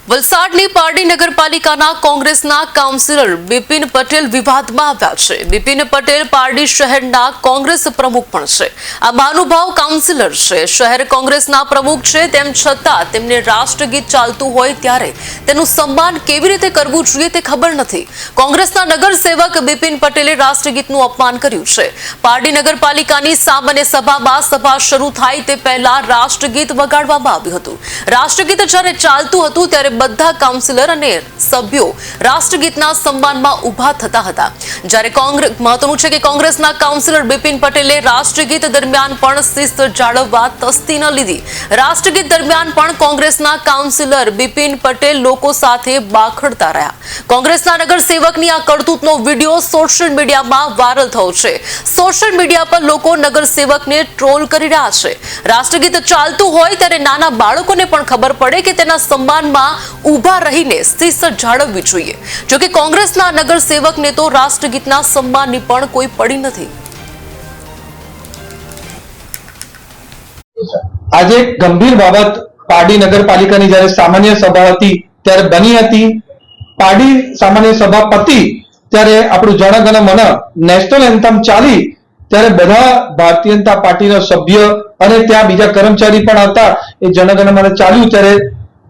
વલસાડની પારડી નગરપાલિકાના કોંગ્રેસના કાઉન્સિલર બિપિન પટેલ વિવાદમાં આવ્યા છે। બિપિન પટેલ પારડી શહેરના કોંગ્રેસ પ્રમુખ પણ છે। આ મહાનુભાવ કાઉન્સિલર છે, શહેર કોંગ્રેસના પ્રમુખ છે, તેમ છતાં તેમને રાષ્ટ્રગીત ચાલતું હોય ત્યારે તેનું સન્માન કેવી રીતે કરવું જોઈએ તે ખબર નથી। કોંગ્રેસના નગરસેવક બિપિન પટેલે રાષ્ટ્રગીતનું અપમાન કર્યું છે। પારડી નગરપાલિકાની સામાન્ય સભામાં સભા શરૂ થાય તે પહેલા રાષ્ટ્રગીત વગાડવામાં આવ્યું હતું। રાષ્ટ્રગીત જ્યારે ચાલતું હતું ત્યારે બધા કાઉન્સિલર અને સભ્યો રાષ્ટ્રગીતના સન્માનમાં ઊભા થતા હતા। જ્યારે મહત્વનું છે કે કોંગ્રેસના કાઉન્સિલર બિપિન પટેલે રાષ્ટ્રગીત દરમિયાન પણ શિસ્ત જાળવવા તસ્તી ન લીધી। રાષ્ટ્રગીત દરમિયાન પણ કોંગ્રેસના કાઉન્સિલર બિપિન પટેલ લોકો સાથે બાખડતા રહ્યા। કોંગ્રેસના નગરસેવકની આ કરતૂતનો વિડીયો સોશિયલ મીડિયામાં વાયરલ થયો છે। સોશિયલ મીડિયા પર લોકો નગરસેવકને ટ્રોલ કરી રહ્યા છે। રાષ્ટ્રગીત ચાલતું હોય ત્યારે નાના બાળકોને પણ ખબર પડે કે તેના સન્માનમાં ઊભા રહીને શિસ્ત જાળવવી જોઈએ। જો કે કોંગ્રેસના નગરસેવકને તો રાષ્ટ્રગીતના સન્માનની પણ કોઈ પડી નથી। આજે એક ગંભીર બાબત પારડી નગરપાલિકાની જ્યારે સામાન્ય સભા હતી ત્યારે બની હતી। પારડી સામાન્ય સભા પતી ત્યારે આપણું જન ગણ મન નેશનલ એન્થમ ચાલી ત્યારે બધા ભારતીય જનતા પાર્ટીના સભ્ય અને ત્યાં બીજા કર્મચારી પણ હતા। એ જન ગણ મન ચાલ્યું ત્યારે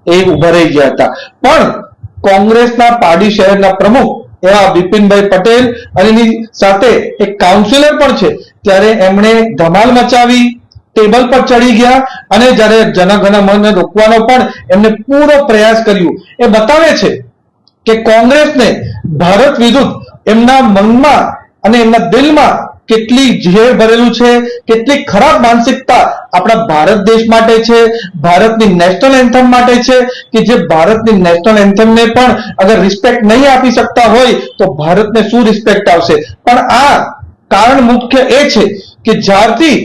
એ ઉભા રહી ગયા હતા, પણ કોંગ્રેસના પારડી શહેરના પ્રમુખ એવા બિપિનભાઈ પટેલ અને એની સાથે એક કાઉન્સિલર પણ છે, ત્યારે એમણે ધમાલ મચાવી, ટેબલ પર ચડી ગયા અને જ્યારે જનગણ મનને રોકવાનો પણ એમને પૂરો પ્રયાસ કર્યો। એ બતાવે છે કે કોંગ્રેસને ભારત વિરુદ્ધ એમના મનમાં અને એમના દિલમાં કેટલી ઝેર ભરેલું છે, કેટલી ખરાબ માનસિકતા આપણા ભારત દેશ માટે છે, ભારતની નેશનલ એન્થમ માટે છે, કે જે ભારતની નેશનલ એન્થમને પણ અગર રિસ્પેક્ટ નહીં આપી શકતા હોય તો ભારતને શું રિસ્પેક્ટ આવશે। પણ આ કારણ મુખ્ય એ છે કે જ્યારથી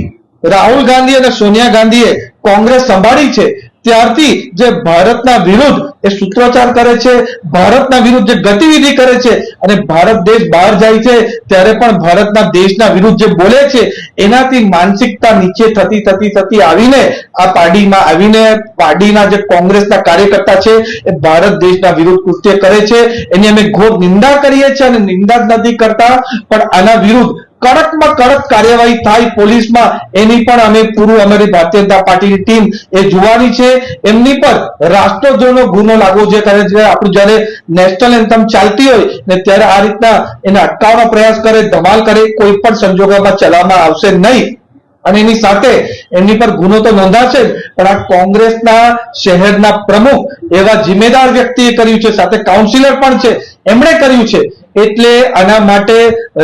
રાહુલ ગાંધી અને સોનિયા ગાંધીએ કોંગ્રેસ સંભાળી છે ત્યારથી જે ભારતના વિરુદ્ધ એ સૂત્રોચ્ચાર કરે છે, ભારતના વિરુદ્ધ જે ગતિવિધિ કરે છે અને ભારત દેશ બહાર જાય છે ત્યારે પણ ભારતના દેશના વિરુદ્ધ જે બોલે છે એનાથી માનસિકતા નીચે થતી આવીને આ પાર્ટીમાં આવીને પાર્ટીના જે કોંગ્રેસના કાર્યકર્તા છે એ ભારત દેશના વિરુદ્ધ કૃત્ય કરે છે। એની અમે ઘોર નિંદા કરીએ છીએ અને નિંદા જ નથી કરતા, પણ આના વિરુદ્ધ કડકમાં કડક કાર્યવાહી થાય પોલીસમાં એની પણ અમે પૂરું અમારી ભારતીય જનતા પાર્ટીની ટીમ એ જોવાની છે। એમની પર રાષ્ટ્રદ્રોહનો ગુનો લાગવો જોઈએ, કારણ કે આપણું જ્યારે નેશનલ એન્થમ ચાલતી હોય ને ત્યારે આ રીતના એને અટકાવવાનો પ્રયાસ કરે, ધમાલ કરે, કોઈ પણ સંજોગોમાં ચલાવવામાં આવશે નહીં અને એની સાથે એમની પર ગુનો તો નોંધાશે, પણ આ કોંગ્રેસના શહેરના પ્રમુખ એવા જિમ્મેદાર વ્યક્તિએ કર્યું છે, સાથે કાઉન્સિલર પણ છે, એમણે કર્યું છે। એટલે આના માટે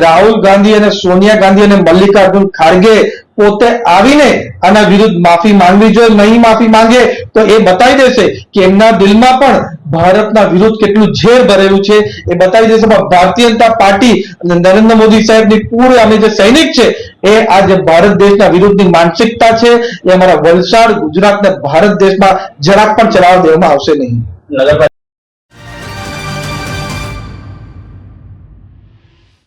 રાહુલ ગાંધી અને સોનિયા ગાંધી અને મલ્લિકાર્જુન ખારગે પોતે આવીને આના વિરુદ્ધ માફી માંગવી જોઈએ। નહીં માફી માંગે તો એ બતાવી દેશે કે એમના દિલમાં પણ ભારતના વિરુદ્ધ કેટલું ઝેર ભરેલું છે, એ બતાવી દેશે। પણ ભારતીય જનતા પાર્ટી અને નરેન્દ્ર મોદી સાહેબની પૂરી અમે જે સૈનિક છે એ આ જે ભારત દેશના વિરુદ્ધની માનસિકતા છે એ અમારા વલસાડ, ગુજરાત ને ભારત દેશમાં જરાક પણ ચલાવવા દેવામાં આવશે નહીં।